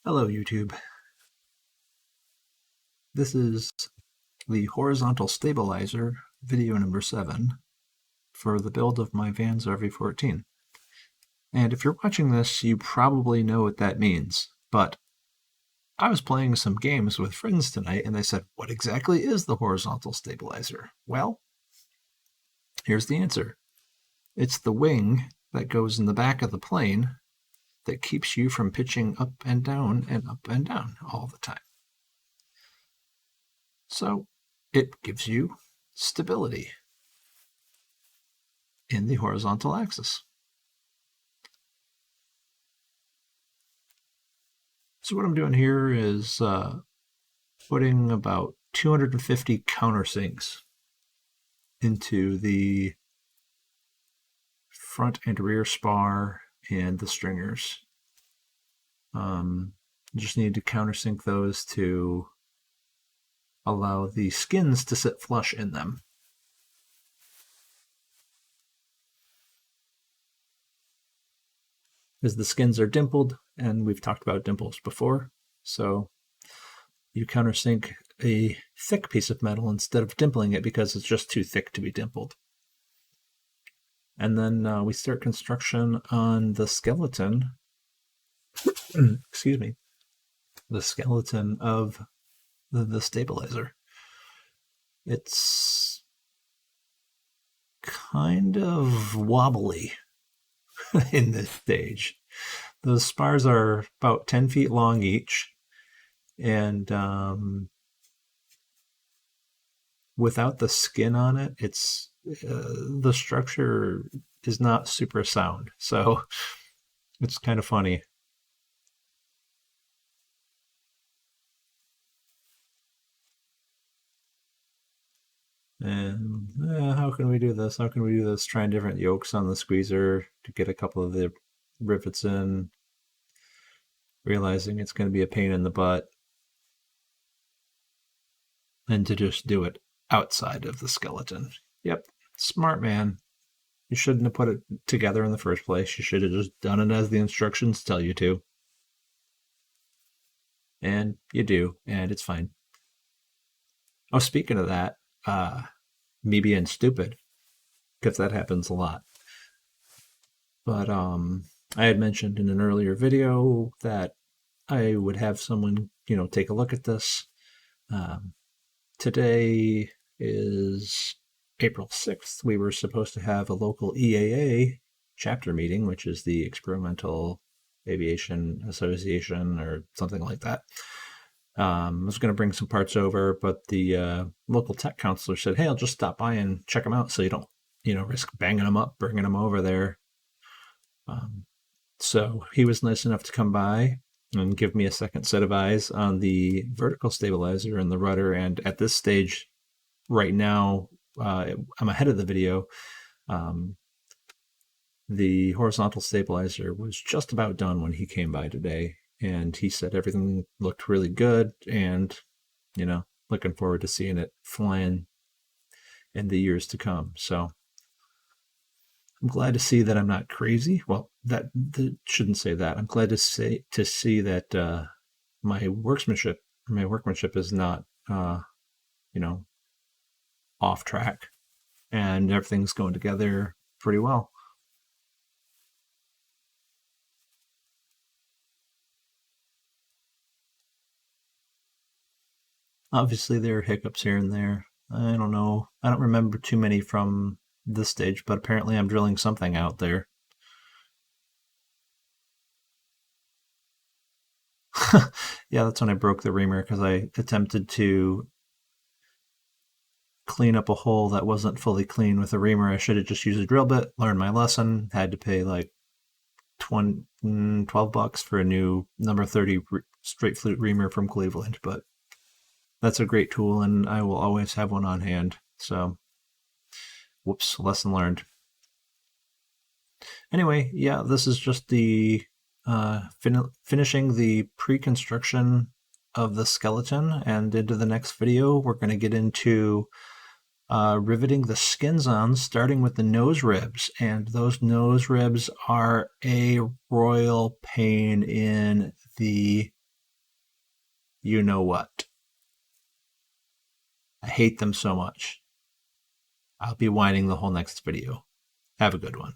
Hello YouTube. This is the horizontal stabilizer video number 7 for the build of my Vans RV-14. And if you're watching this, you probably know what that means, but I was playing some games with friends tonight and they said, what exactly is the horizontal stabilizer? Well, here's the answer. It's the wing that goes in the back of the plane that keeps you from pitching up and down all the time. So it gives you stability in the horizontal axis. So what I'm doing here is putting about 250 countersinks into the front and rear spar and the stringers. Just need to countersink those to allow the skins to sit flush in them. Because the skins are dimpled, and we've talked about dimples before, so you countersink a thick piece of metal instead of dimpling it because it's just too thick to be dimpled. And then we start construction on the skeleton, excuse me, the skeleton of the stabilizer. It's kind of wobbly in this stage. The spars are about 10 feet long each, and without the skin on it, it's the structure is not super sound, so it's kind of funny. And how can we do this? How can we do this? Trying different yokes on the squeezer to get a couple of the rivets in, realizing it's going to be a pain in the butt, and to just do it outside of the skeleton. Yep, smart man. You shouldn't have put it together in the first place. You should have just done it as the instructions tell you to. And you do, and it's fine. Oh, speaking of that, me being stupid, because that happens a lot. But I had mentioned in an earlier video that I would have someone, take a look at this. Today is April 6th. We were supposed to have a local EAA chapter meeting, which is the Experimental Aviation Association or something like that. I was going to bring some parts over, but the local tech counselor said, hey, I'll just stop by and check them out so you don't, risk banging them up, bringing them over there. So he was nice enough to come by and give me a second set of eyes on the vertical stabilizer and the rudder. And at this stage, right now, I'm ahead of the video. The horizontal stabilizer was just about done when he came by today. And he said everything looked really good, and looking forward to seeing it flying in the years to come. So I'm glad to see that I'm not crazy. Well, that shouldn't say that. I'm glad to see that my workmanship is not off track, and everything's going together pretty well. Obviously, there are hiccups here and there. I don't know. I don't remember too many from this stage, but apparently I'm drilling something out there. Yeah, that's when I broke the reamer because I attempted to clean up a hole that wasn't fully clean with a reamer. I should have just used a drill bit, learned my lesson, had to pay like $12 for a new number 30 straight flute reamer from Cleveland, but that's a great tool, and I will always have one on hand. So, whoops, lesson learned. Anyway, yeah, this is just the finishing the pre-construction of the skeleton, and into the next video, we're going to get into riveting the skins on, starting with the nose ribs. And those nose ribs are a royal pain in the you know what. I hate them so much. I'll be whining the whole next video. Have a good one.